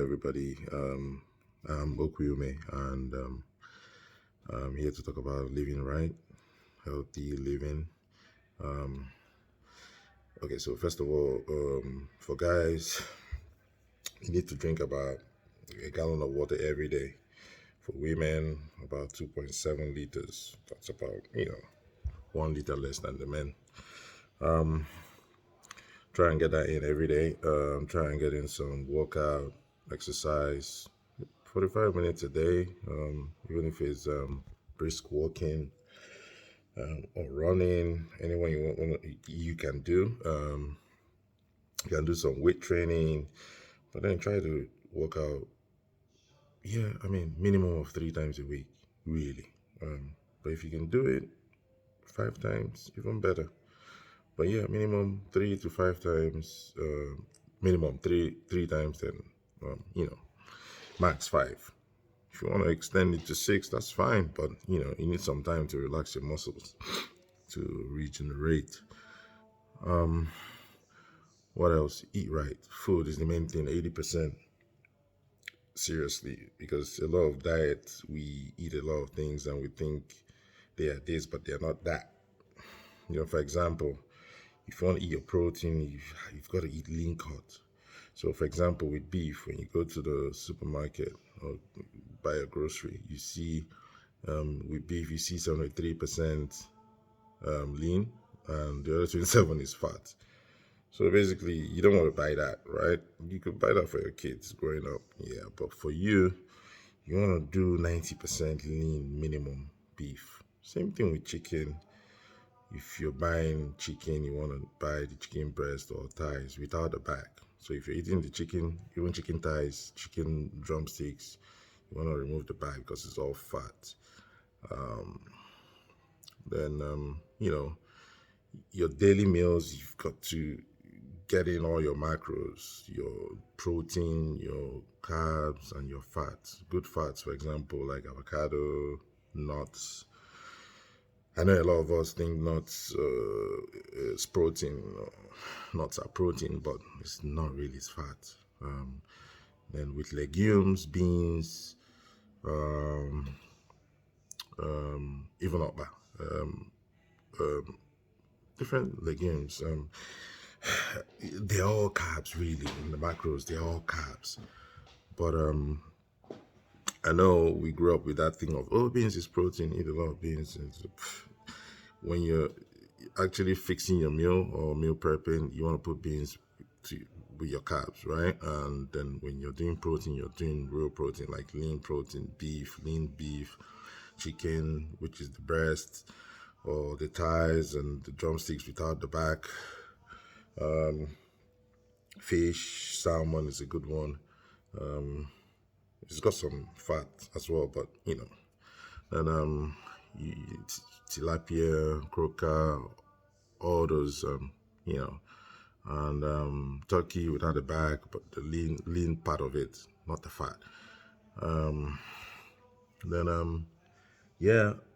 everybody. I'm Okuyume, and I'm here to talk about living right, healthy living. Um, okay, so first of all, for guys, you need to drink about a gallon of water every day. For women, about 2.7 liters. That's about 1 liter less than the men. Try and get that in every day. Try and get in some workout, exercise, 45 minutes a day, even if it's brisk walking or running, anyone you can do. You can do some weight training, but then try to work out, minimum of 3 times a week, really. But if you can do it 5 times, even better. But yeah, minimum 3 to 5 times, minimum three times, then, max 5. If you want to extend it to 6, that's fine. But, you need some time to relax your muscles, to regenerate. What else? Eat right. Food is the main thing, 80%. Seriously, because a lot of diets, we eat a lot of things and we think they are this, but they're not that. For example, if you want to eat your protein, you've got to eat lean cut. So, for example, with beef, when you go to the supermarket or buy a grocery, you see with beef, you see 73% lean, and the other 27 is fat. So basically, you don't want to buy that, right? You could buy that for your kids growing up, yeah. But for you, you want to do 90% lean minimum beef. Same thing with chicken. If you're buying chicken, you want to buy the chicken breast or thighs without the back. So if you're eating the chicken, even chicken thighs, chicken drumsticks, you want to remove the back because it's all fat. Then, your daily meals, you've got to get in all your macros, your protein, your carbs, and your fats. Good fats, for example, like avocado, nuts. I know a lot of us think nuts is protein. Nuts are protein, but it's not really. It's fat. Then with legumes, beans, even okpa, different legumes. They're all carbs, really. In the macros, they're all carbs. But I know we grew up with that thing of, beans is protein, eat a lot of beans. When you're actually fixing your meal or meal prepping, you want to put beans with your carbs, right? And then when you're doing protein, you're doing real protein, like lean protein, lean beef, chicken, which is the breast, or the thighs and the drumsticks without the back. Fish, salmon is a good one. It's got some fat as well, but and tilapia, croaker, all those, and turkey without the back, but the lean part of it, not the fat. Then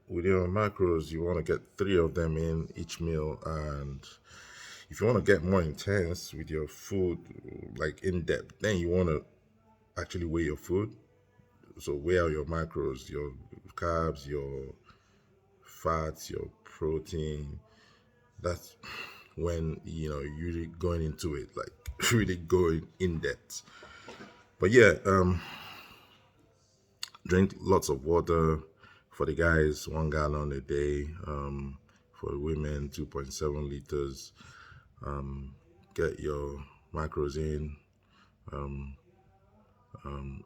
with your macros, you want to get 3 of them in each meal, and if you want to get more intense with your food, like in depth, then you want to actually weigh your food. So weigh out your macros, your carbs, your fats, your protein. That's when you're really going into it, like really going in depth. But yeah, drink lots of water. For the guys, 1 gallon a day. For the women, 2.7 liters. Get your macros in.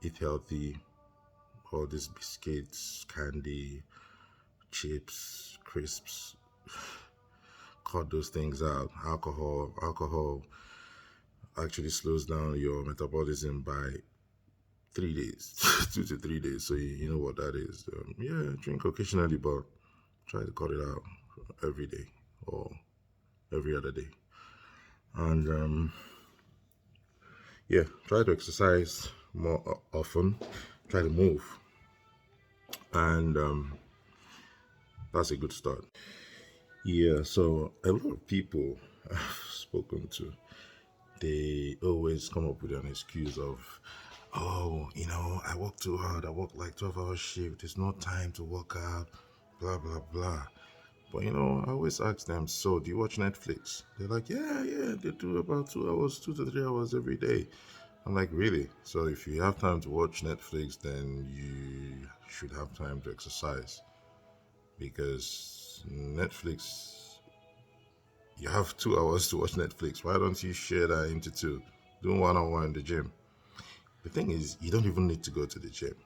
Eat healthy. All these biscuits, candy, chips, crisps, cut those things out. Alcohol actually slows down your metabolism by 3 days, 2 to 3 days. So you know what that is. Drink occasionally, but try to cut it out every day or every other day. And try to exercise more often. Try to move, and that's a good start. Yeah, so a lot of people I've spoken to, they always come up with an excuse of, oh, I work too hard. I work like 12-hour shift. There's no time to work out, blah, blah, blah. But I always ask them, so do you watch Netflix? They're like, yeah, yeah, they do about 2 hours, 2 to 3 hours every day. I'm like, really? So if you have time to watch Netflix, then you should have time to exercise because Netflix, you have 2 hours to watch Netflix. Why don't you share that into two? Do one on one in the gym. The thing is, you don't even need to go to the gym.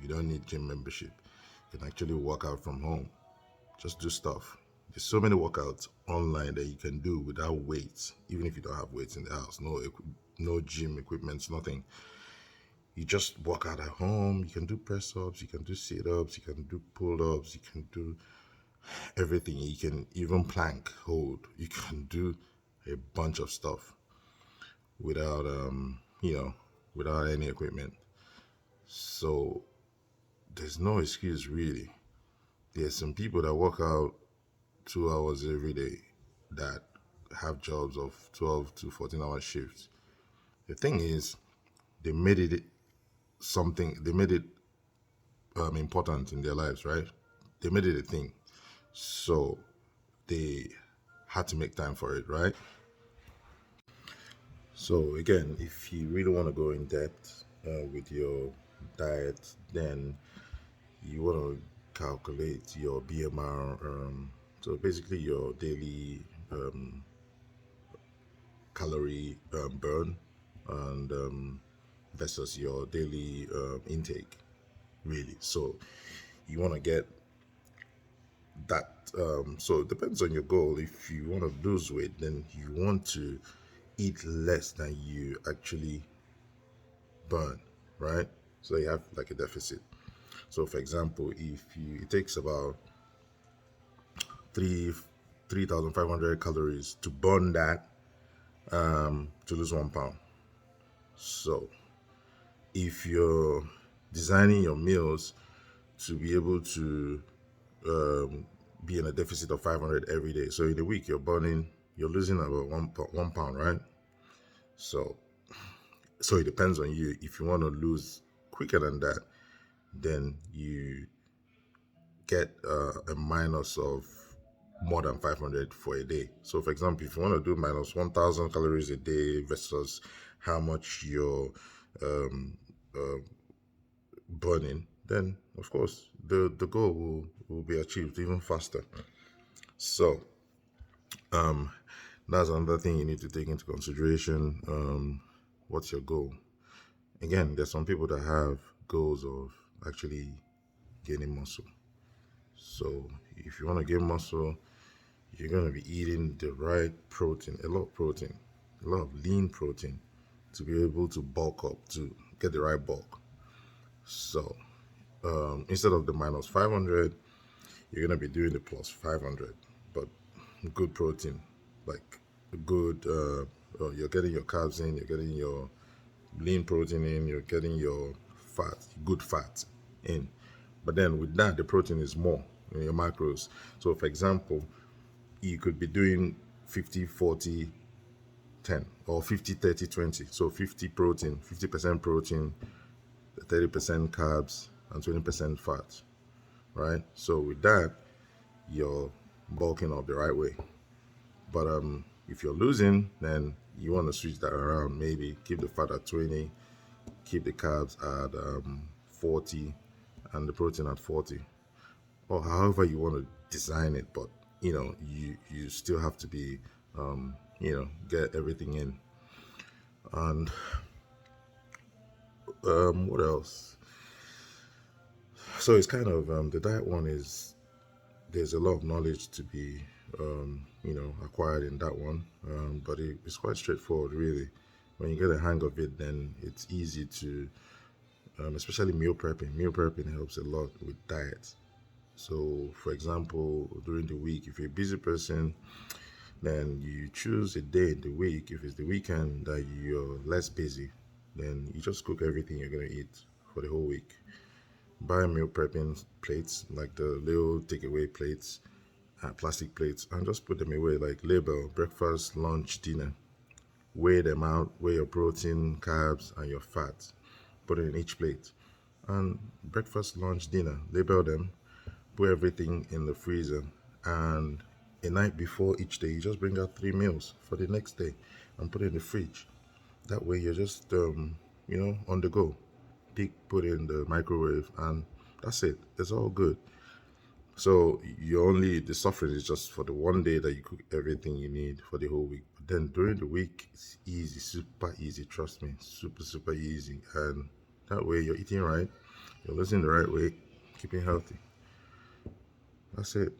You don't need gym membership. You can actually work out from home. Just do stuff. There's so many workouts online that you can do without weights, even if you don't have weights in the house. No gym equipment, nothing. You just work out at home. You can do press ups, you can do sit ups, you can do pull ups, you can do everything. You can even plank hold. You can do a bunch of stuff without without any equipment. So there's no excuse really. There's some people that work out 2 hours every day that have jobs of 12 to 14-hour shifts. The thing is, they made it they made it important in their lives, right? They made it a thing. So they had to make time for it, right? So again, if you really want to go in depth with your diet, then you want to calculate your BMR. So basically, your daily calorie burn and versus your daily intake, really. So you want to get that. So it depends on your goal. If you want to lose weight, then you want to eat less than you actually burn, right? So you have like a deficit. So for example, if you it takes about three 3,500 calories to burn that to lose 1 pound. So if you're designing your meals to be able to be in a deficit of 500 every day, so in a week you're losing about 1 pound, right? So it depends on you. If you want to lose quicker than that, then you get a minus of more than 500 for a day. So, for example, if you want to do minus 1,000 calories a day versus how much you're um, uh, burning, then of course the goal will be achieved even faster. So, that's another thing you need to take into consideration. What's your goal? Again, there's some people that have goals of actually gaining muscle. So, if you want to gain muscle, you're going to be eating the right protein, a lot of protein, a lot of lean protein to be able to bulk up, to get the right bulk. So instead of the minus 500, you're going to be doing the plus 500, but good protein, like good, you're getting your carbs in, you're getting your lean protein in, you're getting your fat, good fat in. But then with that, the protein is more in your macros. So, for example, you could be doing 50, 40, 10 or 50, 30, 20. So 50 protein, 50% protein, 30% carbs, and 20% fat, right? So with that, you're bulking up the right way. But if you're losing, then you want to switch that around. Maybe keep the fat at 20, keep the carbs at 40, and the protein at 40, or however you want to design it. But you still have to be get everything in. And what else? So it's kind of the diet one is there's a lot of knowledge to be acquired in that one, but it's quite straightforward really. When you get a hang of it, then it's easy to especially meal prepping. Meal prepping helps a lot with diets. So for example, during the week, if you're a busy person, then you choose a day in the week. If it's the weekend that you're less busy, then you just cook everything you're going to eat for the whole week. Buy meal prepping plates, like the little takeaway plates, plastic plates, and just put them away, like label breakfast, lunch, dinner. Weigh them out, weigh your protein, carbs, and your fat. put it in each plate. And breakfast, lunch, dinner, label them, put everything in the freezer, and a night before each day, you just bring out 3 meals for the next day and put it in the fridge. That way, you're just on the go. Pick, put in the microwave, and that's it. It's all good. So you only the suffering is just for the one day that you cook everything you need for the whole week. But then during the week, it's easy, super easy. Trust me, super easy. And that way, you're eating right, you're losing the right weight, keeping healthy. That's it.